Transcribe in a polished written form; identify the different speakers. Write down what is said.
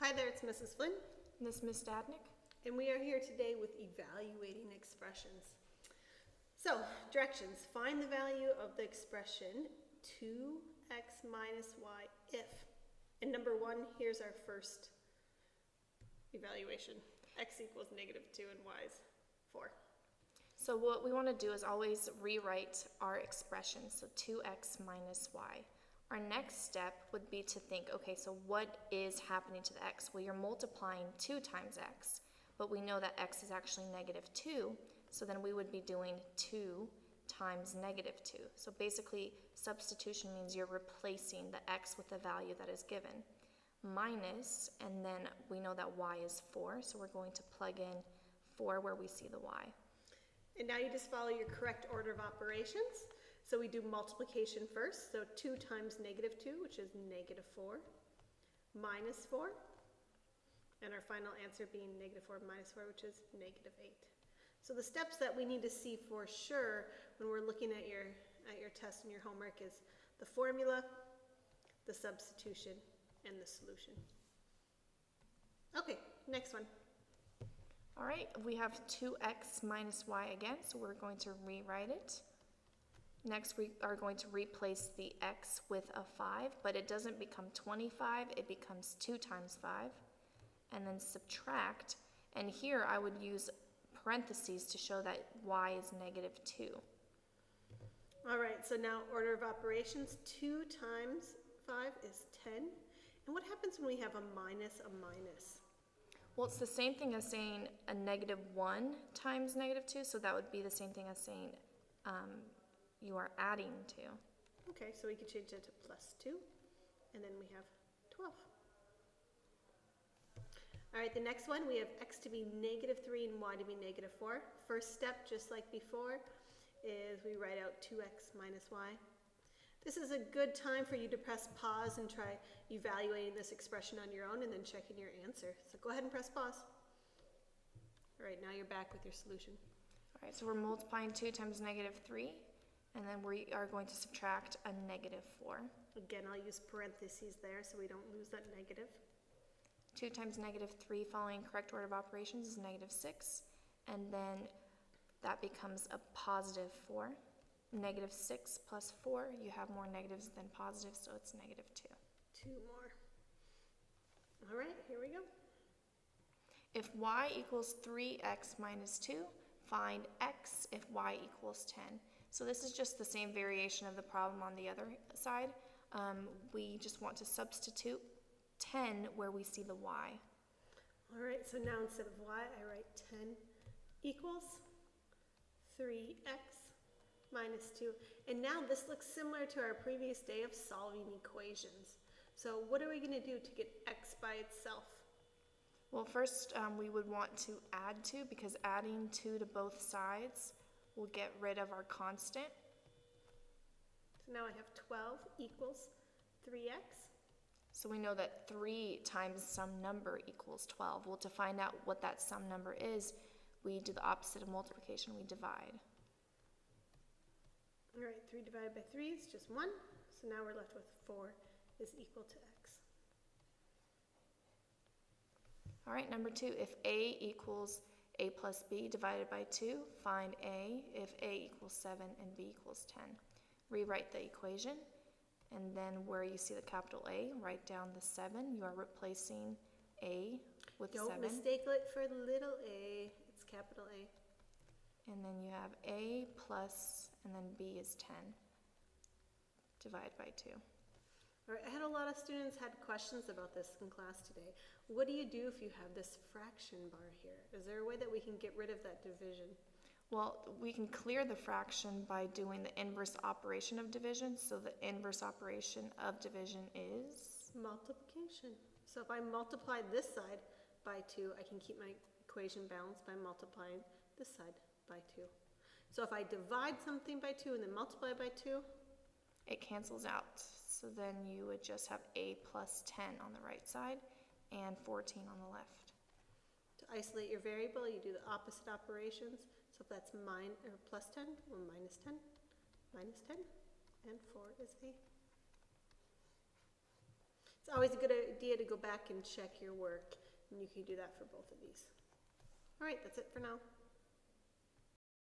Speaker 1: Hi there, it's Mrs. Flynn.
Speaker 2: This is Ms. Stadnick.
Speaker 1: And we are here today with evaluating expressions. So, directions. Find the value of the expression 2x minus y if. And number one, here's our first evaluation. X equals -2 and y is 4.
Speaker 2: So what we want to do is always rewrite our expression, so 2x minus y. Our next step would be to think, okay, so what is happening to the x? Well, you're multiplying 2 times x, but we know that x is actually -2, so then we would be doing 2 times -2. So basically, substitution means you're replacing the x with the value that is given. Minus, and then we know that y is 4, so we're going to plug in 4 where we see the y.
Speaker 1: And now you just follow your correct order of operations. So we do multiplication first. So 2 times -2, which is -4, minus 4. And our final answer being -4 minus 4, which is -8. So the steps that we need to see for sure when we're looking at your test and your homework is the formula, the substitution, and the solution. Okay, next one.
Speaker 2: All right, we have 2x minus y again, so we're going to rewrite it. Next, we are going to replace the x with a 5, but it doesn't become 25, it becomes 2 times 5. And then subtract, and here I would use parentheses to show that y is -2.
Speaker 1: All right, so now order of operations, 2 times 5 is 10. And what happens when we have a minus a minus?
Speaker 2: Well, it's the same thing as saying a -1 times -2, so that would be the same thing as saying you are adding 2.
Speaker 1: Okay, so we could change that to +2, and then we have 12. All right, the next one, we have x to be -3 and y to be -4. First step, just like before, is we write out 2x minus y. This is a good time for you to press pause and try evaluating this expression on your own and then checking your answer. So go ahead and press pause. All right, now you're back with your solution.
Speaker 2: All right, so we're multiplying 2 times -3, and then we are going to subtract a -4.
Speaker 1: Again, I'll use parentheses there so we don't lose that negative.
Speaker 2: 2 times -3 following correct order of operations is -6, and then that becomes a +4. -6 plus 4, you have more negatives than positives, so it's -2.
Speaker 1: 2 more. All right, here we go.
Speaker 2: If y equals 3x minus 2, find x if y equals 10. So this is just the same variation of the problem on the other side. We just want to substitute 10 where we see the y.
Speaker 1: All right, so now instead of y, I write 10 equals 3x minus 2. And now this looks similar to our previous day of solving equations. So what are we going to do to get x by itself?
Speaker 2: Well, first we would want to add 2 because adding 2 to both sides will get rid of our constant.
Speaker 1: So now I have 12 equals 3x.
Speaker 2: So we know that 3 times some number equals 12. Well, to find out what that sum number is, we do the opposite of multiplication, we divide.
Speaker 1: All right, 3 divided by 3 is just 1. So now we're left with 4 is equal to x.
Speaker 2: All right, number 2, if a equals a plus b divided by 2, find a if a equals 7 and b equals 10. Rewrite the equation, and then where you see the capital A, write down the 7. You are replacing a with 7.
Speaker 1: Don't mistake it for little a, it's capital A.
Speaker 2: And then you have a plus, and then b is 10. Divide by 2.
Speaker 1: All right, I had a lot of students had questions about this in class today. What do you do if you have this fraction bar here? Is there a way that we can get rid of that division?
Speaker 2: Well, we can clear the fraction by doing the inverse operation of division. So the inverse operation of division is?
Speaker 1: Multiplication. So if I multiply this side by 2, I can keep my equation balanced by multiplying this side by 2. So if I divide something by 2 and then multiply by 2,
Speaker 2: it cancels out. So then you would just have a plus 10 on the right side and 14 on the left.
Speaker 1: To isolate your variable, you do the opposite operations. So if that's plus 10, or minus 10, and 4 is a. It's always a good idea to go back and check your work, and you can do that for both of these. All right, that's it for now.